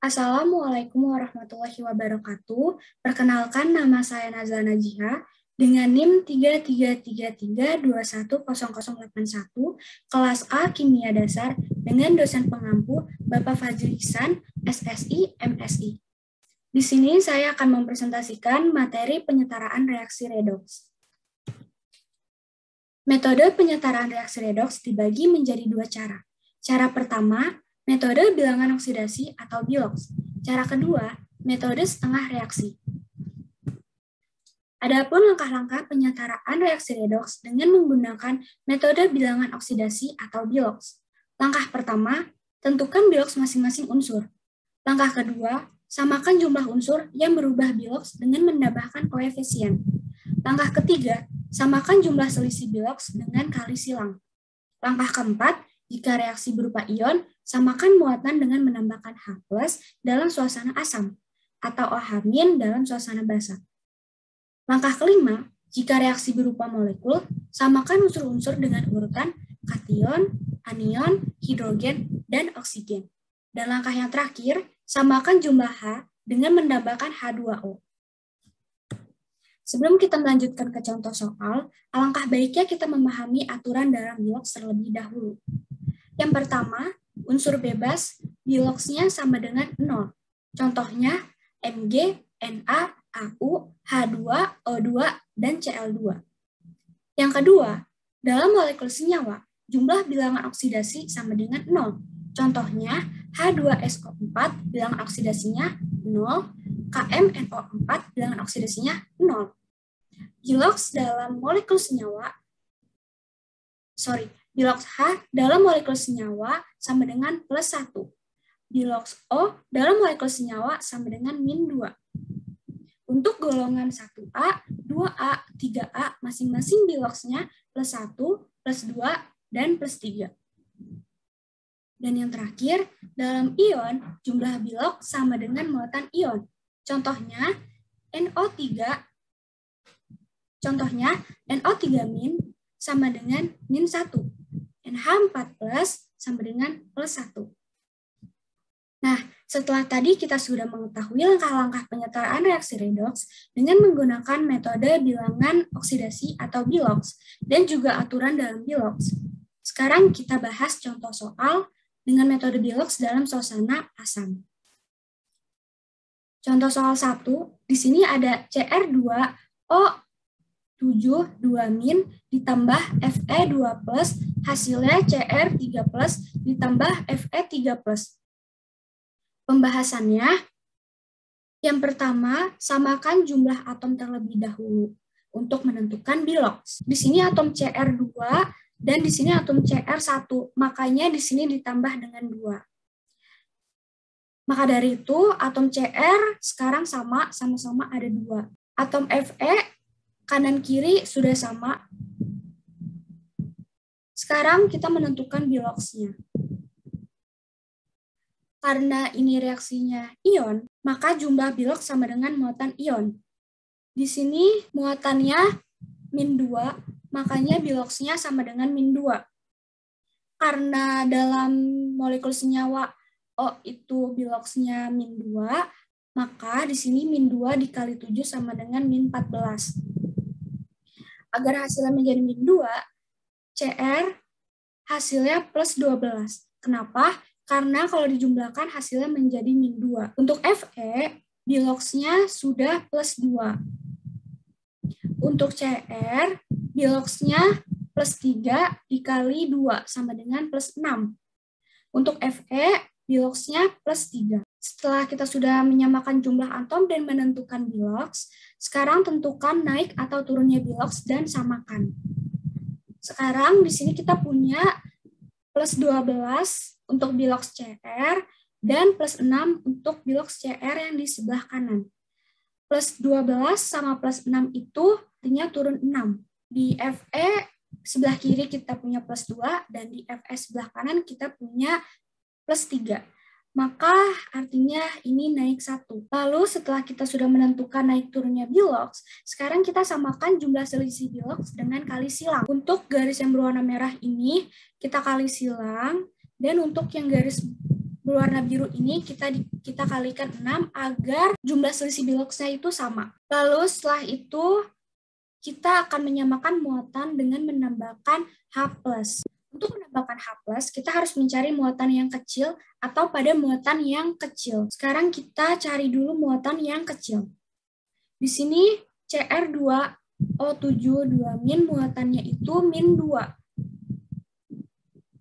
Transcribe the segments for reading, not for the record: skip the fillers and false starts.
Assalamualaikum warahmatullahi wabarakatuh. Perkenalkan, nama saya Nazla Najiha dengan NIM 3333210081 kelas A Kimia Dasar dengan dosen pengampu Bapak Fajri Ihsan, SSI, MSI. Di sini saya akan mempresentasikan materi penyetaraan reaksi redoks. Metode penyetaraan reaksi redoks dibagi menjadi dua cara. Cara pertama, metode bilangan oksidasi atau BIOX. Cara kedua, metode setengah reaksi. Adapun langkah-langkah penyetaraan reaksi redoks dengan menggunakan metode bilangan oksidasi atau BIOX. Langkah pertama, tentukan BIOX masing-masing unsur. Langkah kedua, samakan jumlah unsur yang berubah BIOX dengan menambahkan koefisien. Langkah ketiga, samakan jumlah selisih BIOX dengan kali silang. Langkah keempat, jika reaksi berupa ion, samakan muatan dengan menambahkan H+ dalam suasana asam, atau OH- dalam suasana basa. Langkah kelima, jika reaksi berupa molekul, samakan unsur-unsur dengan urutan kation, anion, hidrogen, dan oksigen. Dan langkah yang terakhir, samakan jumlah H dengan menambahkan H2O. Sebelum kita melanjutkan ke contoh soal, alangkah baiknya kita memahami aturan dalam BIOX terlebih dahulu. Yang pertama, unsur bebas, BIOX-nya sama dengan 0. Contohnya, Mg, Na, Au, H2, O2, dan Cl2. Yang kedua, dalam molekul senyawa, jumlah bilangan oksidasi sama dengan 0. Contohnya, H2SO4 bilangan oksidasinya 0, KMNO4 bilangan oksidasinya 0. BIOX dalam molekul senyawa, BIOX H dalam molekul senyawa sama dengan +1. BIOX O dalam molekul senyawa sama dengan -2. Untuk golongan 1A, 2A, 3A, masing-masing BIOX-nya +1, +2, dan +3. Dan yang terakhir, dalam ion, jumlah BIOX sama dengan muatan ion. Contohnya, NO3 sama dengan -1. NH4+ sama dengan +1. Nah, setelah tadi kita sudah mengetahui langkah-langkah penyetaraan reaksi redoks dengan menggunakan metode bilangan oksidasi atau BIOX dan juga aturan dalam BIOX. Sekarang kita bahas contoh soal dengan metode BIOX dalam suasana asam. Contoh soal 1, di sini ada Cr2O7 2- ditambah Fe2+, hasilnya Cr3+ ditambah Fe3+. Pembahasannya, yang pertama, samakan jumlah atom terlebih dahulu untuk menentukan BIOX. Di sini atom Cr2 dan di sini atom Cr1, makanya di sini ditambah dengan 2. Maka dari itu, atom Cr sekarang sama-sama ada 2. Atom Fe kanan kiri sudah sama. Sekarang kita menentukan BIOX-nya. Karena ini reaksinya ion, maka jumlah BIOX sama dengan muatan ion. Di sini muatannya -2, makanya BIOX-nya sama dengan -2. Karena dalam molekul senyawa O itu BIOX-nya -2, maka di sini -2 dikali 7 sama dengan -14. Agar hasilnya menjadi -2, Cr hasilnya +12. Kenapa? Karena kalau dijumlahkan hasilnya menjadi -2. Untuk Fe, BIOX-nya sudah +2. Untuk Cr, BIOX-nya +3 dikali 2 sama dengan +6. Untuk Fe, BIOX-nya +3. Setelah kita sudah menyamakan jumlah atom dan menentukan BIOX, sekarang tentukan naik atau turunnya BIOX dan samakan. Sekarang di sini kita punya +12 untuk BIOX Cr dan +6 untuk BIOX Cr yang di sebelah kanan. +12 sama +6 itu artinya turun 6. Di Fe sebelah kiri kita punya +2 dan di Fe sebelah kanan kita punya +3. Maka artinya ini naik 1. Lalu setelah kita sudah menentukan naik turunnya BIOX, sekarang kita samakan jumlah selisih BIOX dengan kali silang. Untuk garis yang berwarna merah ini kita kali silang, dan untuk yang garis berwarna biru ini kita kalikan 6 agar jumlah selisih biloksnya itu sama. Lalu setelah itu kita akan menyamakan muatan dengan menambahkan H+. Untuk menambahkan H+, kita harus mencari muatan yang kecil atau pada muatan yang kecil. Sekarang kita cari dulu muatan yang kecil. Di sini Cr2O7 2- muatannya itu -2.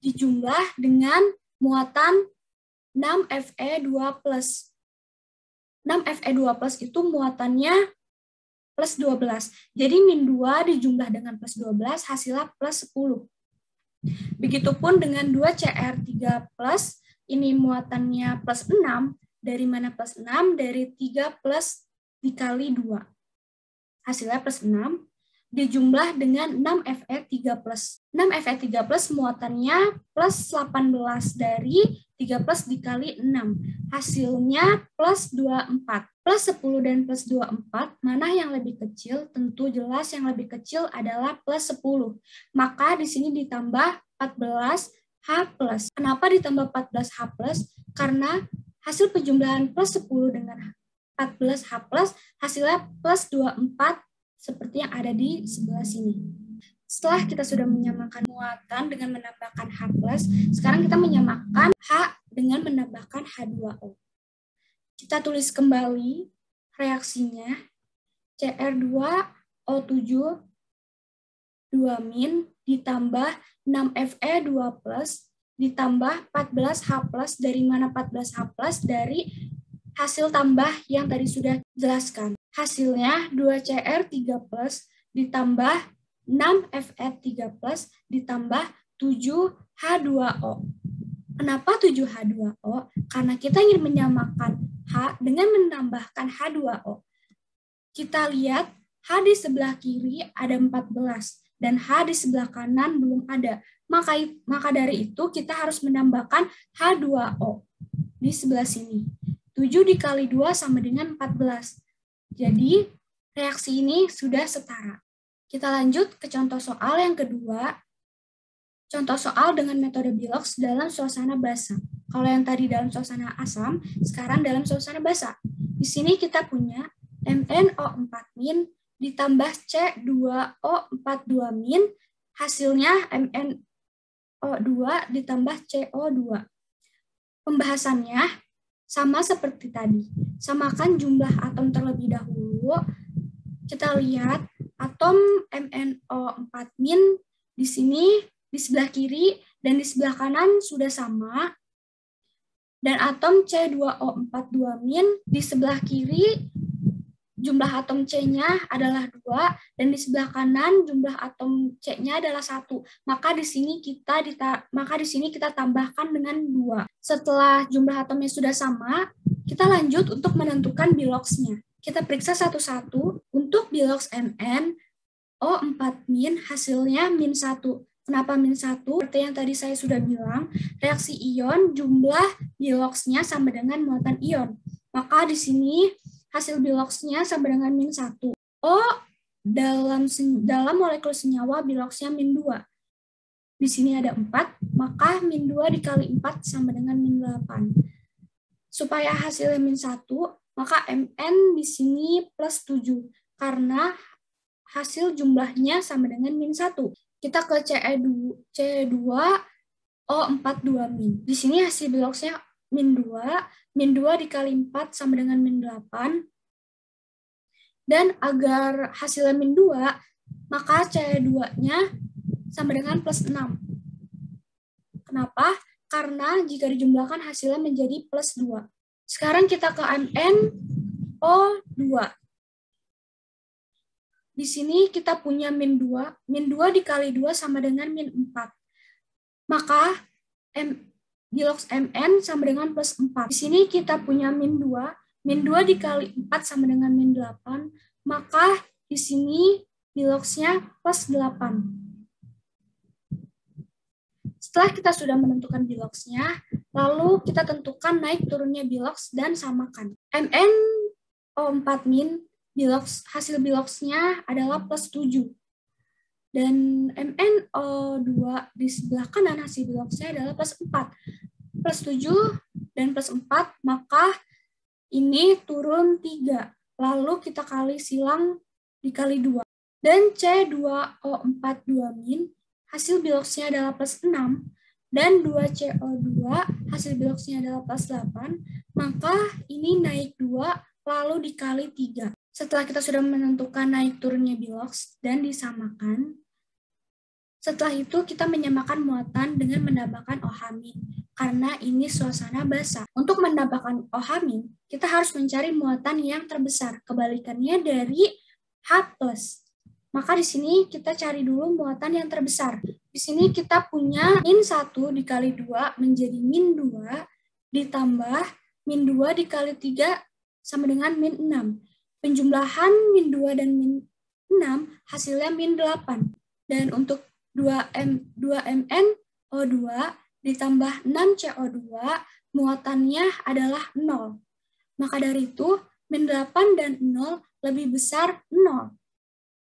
Dijumlah dengan muatan 6Fe2+. 6Fe2+ itu muatannya +12. Jadi -2 dijumlah dengan +12 hasilnya +10. Begitupun dengan 2Cr3+, ini muatannya +6. Dari mana +6? Dari 3+ dikali 2. Hasilnya +6. Dijumlah dengan 6Fe3+. 6Fe3+ muatannya +18 dari 3+ dikali 6. Hasilnya +24. +10 dan +24, mana yang lebih kecil? Tentu jelas yang lebih kecil adalah +10. Maka di sini ditambah 14H+. Kenapa ditambah 14H+? Karena hasil penjumlahan +10 dengan 14H+, hasilnya +24, seperti yang ada di sebelah sini. Setelah kita sudah menyamakan muatan dengan menambahkan H+, sekarang kita menyamakan H dengan menambahkan H2O. Kita tulis kembali reaksinya. Cr2O7 2- ditambah 6Fe2+ ditambah 14H+. Dari mana 14H+? Dari hasil tambah yang tadi sudah jelaskan. Hasilnya 2Cr3+ ditambah 6Fe3+ ditambah 7H2O. Kenapa 7H2O? Karena kita ingin menyamakan H dengan menambahkan H2O. Kita lihat H di sebelah kiri ada 14 dan H di sebelah kanan belum ada. Maka dari itu kita harus menambahkan H2O di sebelah sini. 7 dikali 2 sama dengan 14. Jadi reaksi ini sudah setara. Kita lanjut ke contoh soal yang kedua. Contoh soal dengan metode Bilox dalam suasana basah. Kalau yang tadi dalam suasana asam, sekarang dalam suasana basah. Di sini kita punya MnO4- ditambah C2O42-, hasilnya MnO2 ditambah CO2. Pembahasannya sama seperti tadi. Samakan jumlah atom terlebih dahulu. Kita lihat atom MnO4- di sini di sebelah kiri dan di sebelah kanan sudah sama. Dan atom C2O42- di sebelah kiri jumlah atom C-nya adalah 2 dan di sebelah kanan jumlah atom C-nya adalah 1. Maka di sini kita tambahkan dengan 2. Setelah jumlah atomnya sudah sama, kita lanjut untuk menentukan Biloxnya. Kita periksa satu-satu. Untuk Bilox MnO4- hasilnya -1. Kenapa -1? Seperti yang tadi saya sudah bilang, reaksi ion jumlah Biloxnya sama dengan muatan ion. Maka di sini hasil Biloxnya sama dengan -1. O dalam molekul senyawa Biloxnya -2. Di sini ada 4, maka -2 dikali 4 sama dengan -8. Supaya hasilnya -1, maka Mn di sini +7 karena hasil jumlahnya sama dengan -1. Kita ke C2O42-. Di sini hasil Biloxnya -2 dikali 4 sama dengan -8. Dan agar hasilnya -2, maka C2-nya sama dengan +6. Kenapa? Karena jika dijumlahkan hasilnya menjadi +2. Sekarang kita ke MnO2. Di sini kita punya -2. -2 dikali 2 sama dengan -4. Maka Bilox Mn sama dengan +4. Di sini kita punya -2. -2 dikali 4 sama dengan -8. Maka di sini Biloxnya +8. Setelah kita sudah menentukan Biloxnya, lalu kita tentukan naik turunnya Bilox dan samakan. MnO4- hasil Biloxnya adalah +7. Dan MnO2 di sebelah kanan hasil Biloxnya adalah +4. plus 7 dan plus 4, maka ini turun 3. Lalu kita kali silang dikali 2. Dan C2O4 2- hasil biloksnya adalah plus 6, dan 2CO2 hasil biloksnya adalah plus 8, maka ini naik 2 lalu dikali 3. Setelah kita sudah menentukan naik turunnya biloks dan disamakan, setelah itu kita menyamakan muatan dengan menambahkan OH-, karena ini suasana basah. Untuk menambahkan OH-, kita harus mencari muatan yang terbesar, kebalikannya dari H+. Maka di sini kita cari dulu muatan yang terbesar. Di sini kita punya -1 dikali 2 menjadi -2, ditambah -2 dikali 3 sama dengan -6. Penjumlahan -2 dan -6 hasilnya -8. Dan untuk 2MnO2 ditambah 6CO2, muatannya adalah 0. Maka dari itu, -8 dan 0 lebih besar 0.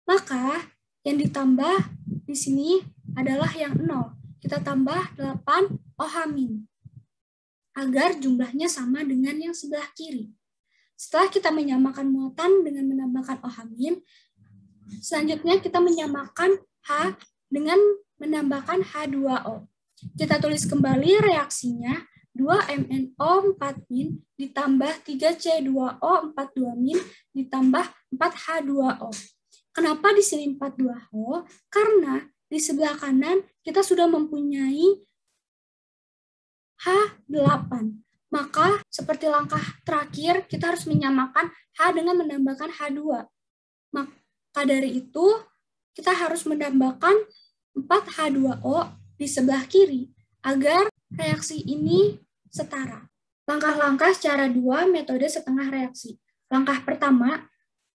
Maka yang ditambah di sini adalah yang 0. Kita tambah 8 OH- agar jumlahnya sama dengan yang sebelah kiri. Setelah kita menyamakan muatan dengan menambahkan OH-, selanjutnya kita menyamakan H dengan menambahkan H2O. Kita tulis kembali reaksinya, 2MnO4- ditambah 3C2O42- ditambah 4H2O. Kenapa di sini 42O? Karena di sebelah kanan kita sudah mempunyai H8. Maka seperti langkah terakhir, kita harus menyamakan H dengan menambahkan H2. Maka dari itu, kita harus menambahkan 4H2O di sebelah kiri agar reaksi ini setara. Langkah-langkah secara 2 metode setengah reaksi. Langkah pertama,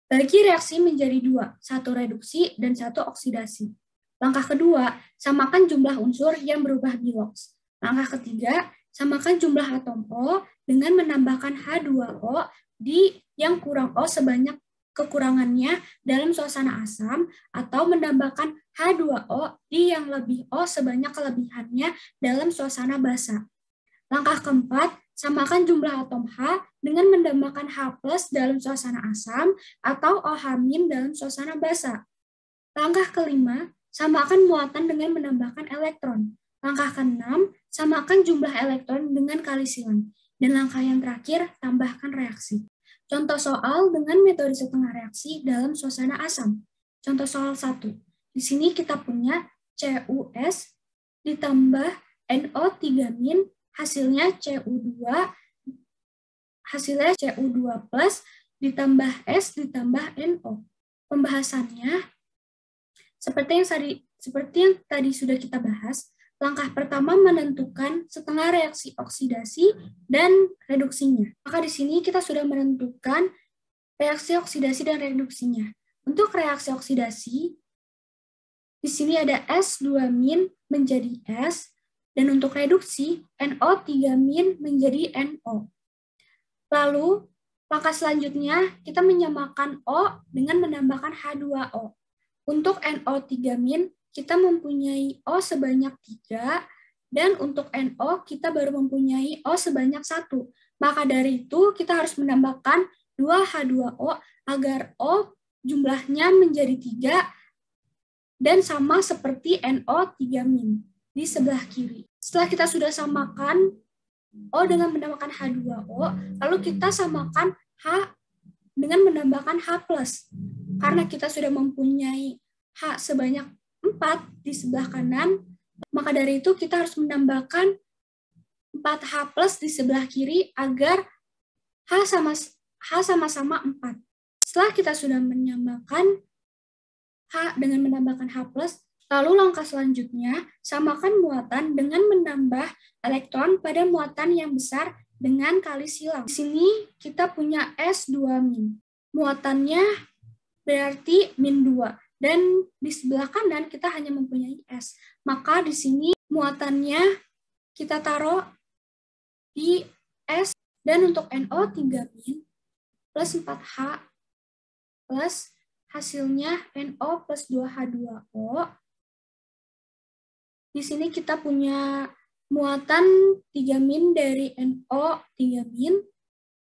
bagi reaksi menjadi 2, 1 reduksi dan 1 oksidasi. Langkah kedua, samakan jumlah unsur yang berubah biloks. Langkah ketiga, samakan jumlah atom O dengan menambahkan H2O di yang kurang O sebanyak kekurangannya dalam suasana asam, atau menambahkan H2O di yang lebih O sebanyak kelebihannya dalam suasana basah. Langkah keempat, samakan jumlah atom H dengan menambahkan H+ dalam suasana asam atau OH- dalam suasana basah. Langkah kelima, samakan muatan dengan menambahkan elektron. Langkah keenam, samakan jumlah elektron dengan kali silang. Dan langkah yang terakhir, tambahkan reaksi. Contoh soal dengan metode setengah reaksi dalam suasana asam. Contoh soal 1. Di sini kita punya CuS ditambah NO3- hasilnya CU2 plus ditambah S ditambah NO. Pembahasannya seperti yang tadi sudah kita bahas. Langkah pertama menentukan setengah reaksi oksidasi dan reduksinya. Maka di sini kita sudah menentukan reaksi oksidasi dan reduksinya. Untuk reaksi oksidasi, di sini ada S2- menjadi S, dan untuk reduksi, NO3- menjadi NO. Lalu, langkah selanjutnya, kita menyamakan O dengan menambahkan H2O. Untuk NO3- kita mempunyai O sebanyak 3, dan untuk NO kita baru mempunyai O sebanyak 1. Maka dari itu, kita harus menambahkan 2H2O agar O jumlahnya menjadi 3, dan sama seperti NO3- di sebelah kiri. Setelah kita sudah samakan O dengan menambahkan H2O, lalu kita samakan H dengan menambahkan H+. Karena kita sudah mempunyai H sebanyak 4 di sebelah kanan, maka dari itu kita harus menambahkan 4H+ di sebelah kiri agar H sama-sama 4. Setelah kita sudah menyamakan H dengan menambahkan H+, lalu langkah selanjutnya, samakan muatan dengan menambah elektron pada muatan yang besar dengan kali silang. Di sini kita punya S2-. Muatannya berarti -2. Dan di sebelah kanan kita hanya mempunyai S. Maka di sini muatannya kita taruh di S. Dan untuk NO3- plus 4H plus hasilnya NO plus 2H2O. Di sini kita punya muatan 3- dari NO 3-,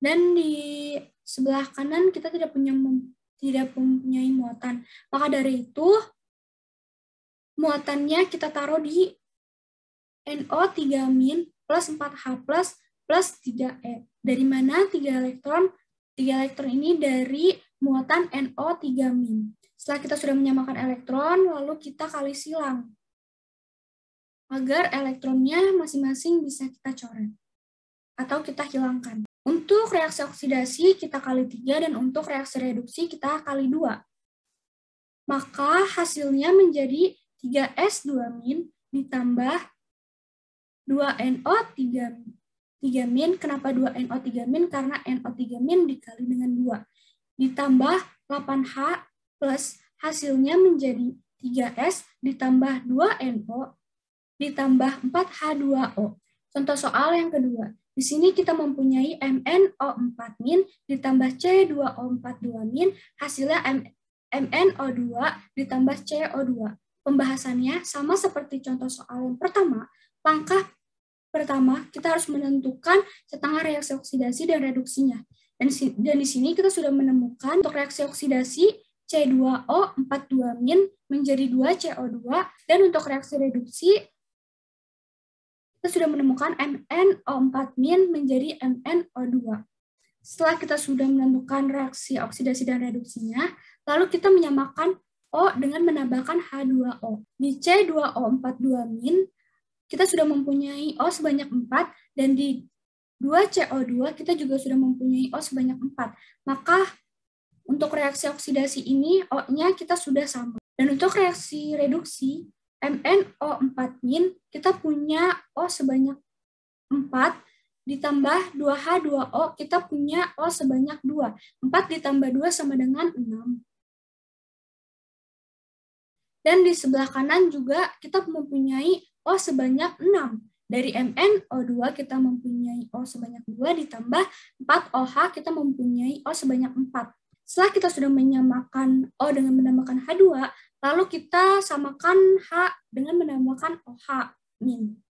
dan di sebelah kanan kita tidak mempunyai muatan. Maka dari itu, muatannya kita taruh di NO 3- plus 4H plus 3E. Dari mana 3 elektron? 3 elektron ini dari muatan NO 3-. Setelah kita sudah menyamakan elektron, lalu kita kali silang agar elektronnya masing-masing bisa kita coret atau kita hilangkan. Untuk reaksi oksidasi kita kali 3 dan untuk reaksi reduksi kita kali 2. Maka hasilnya menjadi 3S2- ditambah 2NO3-. Kenapa 2NO3-? Karena NO3- dikali dengan 2. Ditambah 8H plus hasilnya menjadi 3S ditambah 2NO ditambah 4H2O. Contoh soal yang kedua. Di sini kita mempunyai MnO4- ditambah C2O4- hasilnya MnO2 ditambah CO2. Pembahasannya sama seperti contoh soal yang pertama. Langkah pertama, kita harus menentukan setengah reaksi oksidasi dan reduksinya. Dan di sini kita sudah menemukan untuk reaksi oksidasi C2O42- menjadi 2CO2, dan untuk reaksi reduksi kita sudah menemukan MnO4- menjadi MnO2. Setelah kita sudah menentukan reaksi oksidasi dan reduksinya, lalu kita menyamakan O dengan menambahkan H2O. Di C2O42- kita sudah mempunyai O sebanyak 4, dan di 2CO2 kita juga sudah mempunyai O sebanyak 4. Maka untuk reaksi oksidasi ini O-nya kita sudah sama. Dan untuk reaksi reduksi MnO4- kita punya O sebanyak 4, ditambah 2H2O, kita punya O sebanyak 2. 4 ditambah 2 sama dengan 6. Dan di sebelah kanan juga kita mempunyai O sebanyak 6. Dari MnO2 kita mempunyai O sebanyak 2, ditambah 4OH kita mempunyai O sebanyak 4. Setelah kita sudah menyamakan O dengan menambahkan H2, lalu kita samakan H dengan menambahkan OH-.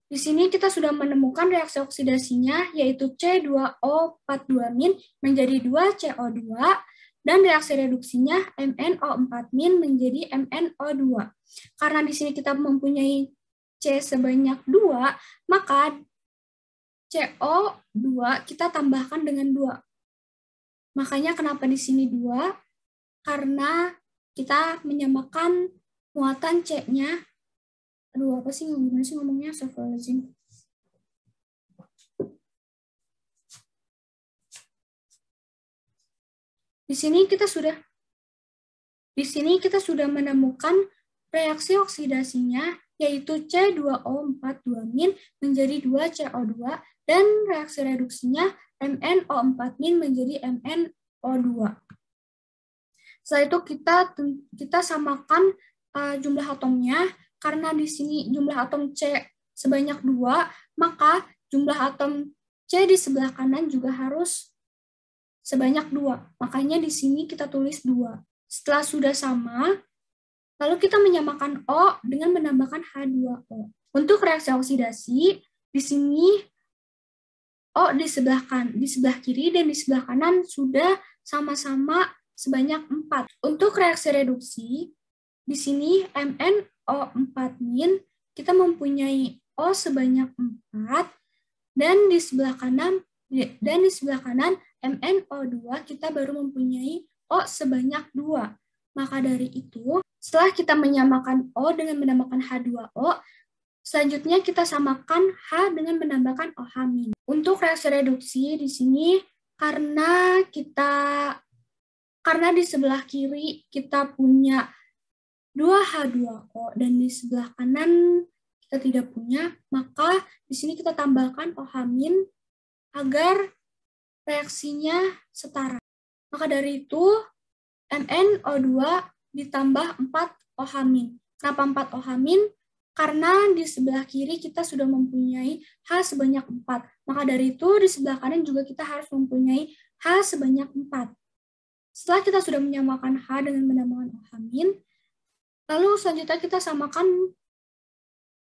Di sini kita sudah menemukan reaksi oksidasinya, yaitu C2O42- menjadi 2CO2, dan reaksi reduksinya MnO4- menjadi MnO2. Karena di sini kita mempunyai C sebanyak 2, maka CO2 kita tambahkan dengan 2. Makanya kenapa di sini 2? Karena kita menyamakan muatan C-nya. Aduh, apa sih? Gimana sih ngomongnya? Astagfirullahaladzim. Di sini kita sudah menemukan reaksi oksidasinya, yaitu C2O42- menjadi 2CO2, dan reaksi reduksinya MnO4- menjadi MnO2. Setelah itu kita samakan jumlah atomnya. Karena di sini jumlah atom C sebanyak 2, maka jumlah atom C di sebelah kanan juga harus sebanyak 2. Makanya di sini kita tulis 2. Setelah sudah sama, lalu kita menyamakan O dengan menambahkan H2O. Untuk reaksi oksidasi, di sini O di sebelah kiri dan di sebelah kanan sudah sama-sama sebanyak 4. Untuk reaksi reduksi, di sini MnO4- kita mempunyai O sebanyak 4, dan di sebelah kanan MnO2 kita baru mempunyai O sebanyak 2. Maka dari itu, setelah kita menyamakan O dengan menambahkan H2O, selanjutnya kita samakan H dengan menambahkan OH-. Untuk reaksi reduksi di sini karena di sebelah kiri kita punya 2H2O dan di sebelah kanan kita tidak punya, maka di sini kita tambahkan OH- agar reaksinya setara. Maka dari itu MnO2 ditambah 4OH-. Kenapa 4OH-? Karena di sebelah kiri kita sudah mempunyai H sebanyak 4. Maka dari itu di sebelah kanan juga kita harus mempunyai H sebanyak 4. Setelah kita sudah menyamakan H dengan menambahkan OH-, lalu selanjutnya kita samakan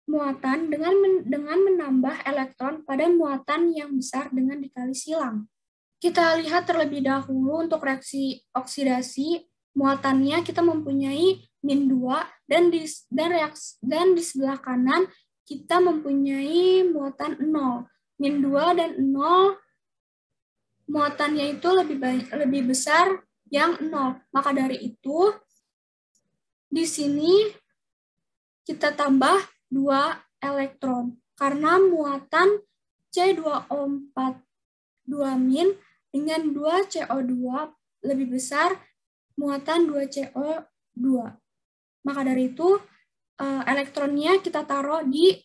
muatan dengan menambah elektron pada muatan yang besar dengan dikali silang. Kita lihat terlebih dahulu untuk reaksi oksidasi, muatannya kita mempunyai -2 dan di sebelah kanan kita mempunyai muatan 0. -2 dan 0 muatannya itu lebih besar yang 0. Maka dari itu di sini kita tambah 2 elektron karena muatan C2O4 2- dengan 2 CO2 lebih besar muatan 2 CO2. Maka dari itu elektronnya kita taruh di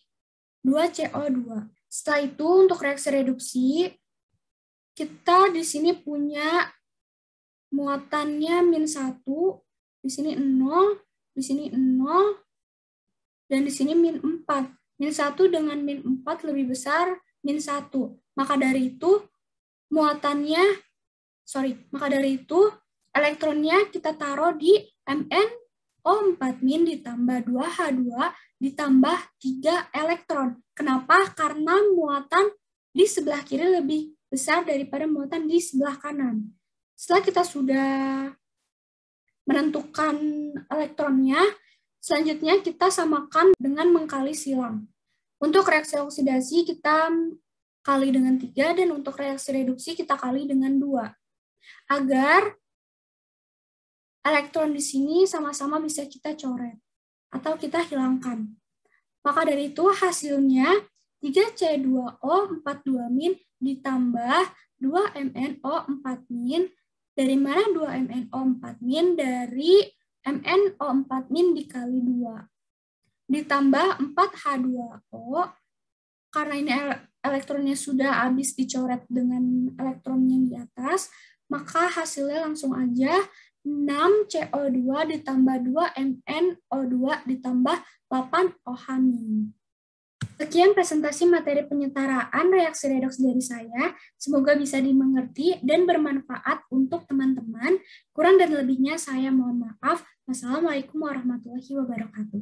2 CO2. Setelah itu untuk reaksi reduksi kita di sini punya muatannya -1, di sini 0, di sini 0, dan di sini -4. -1 dengan -4 lebih besar -1. Maka dari itu elektronnya kita taruh di MnO4- ditambah 2H2 ditambah 3 elektron. Kenapa? Karena muatan di sebelah kiri lebih besar daripada muatan di sebelah kanan. Setelah kita sudah menentukan elektronnya, selanjutnya kita samakan dengan mengkali silang. Untuk reaksi oksidasi kita kali dengan 3, dan untuk reaksi reduksi kita kali dengan 2. Agar elektron di sini sama-sama bisa kita coret atau kita hilangkan. Maka dari itu hasilnya 3C2O42- ditambah 2MnO4-. Dari mana 2MnO4- dari MnO4- dikali 2. Ditambah 4H2O, karena ini elektronnya sudah habis dicoret dengan elektronnya di atas, maka hasilnya langsung aja 6CO2 ditambah 2MnO2 ditambah 8OH-. Sekian presentasi materi penyetaraan reaksi redoks dari saya. Semoga bisa dimengerti dan bermanfaat untuk teman-teman. Kurang dan lebihnya saya mohon maaf. Wassalamualaikum warahmatullahi wabarakatuh.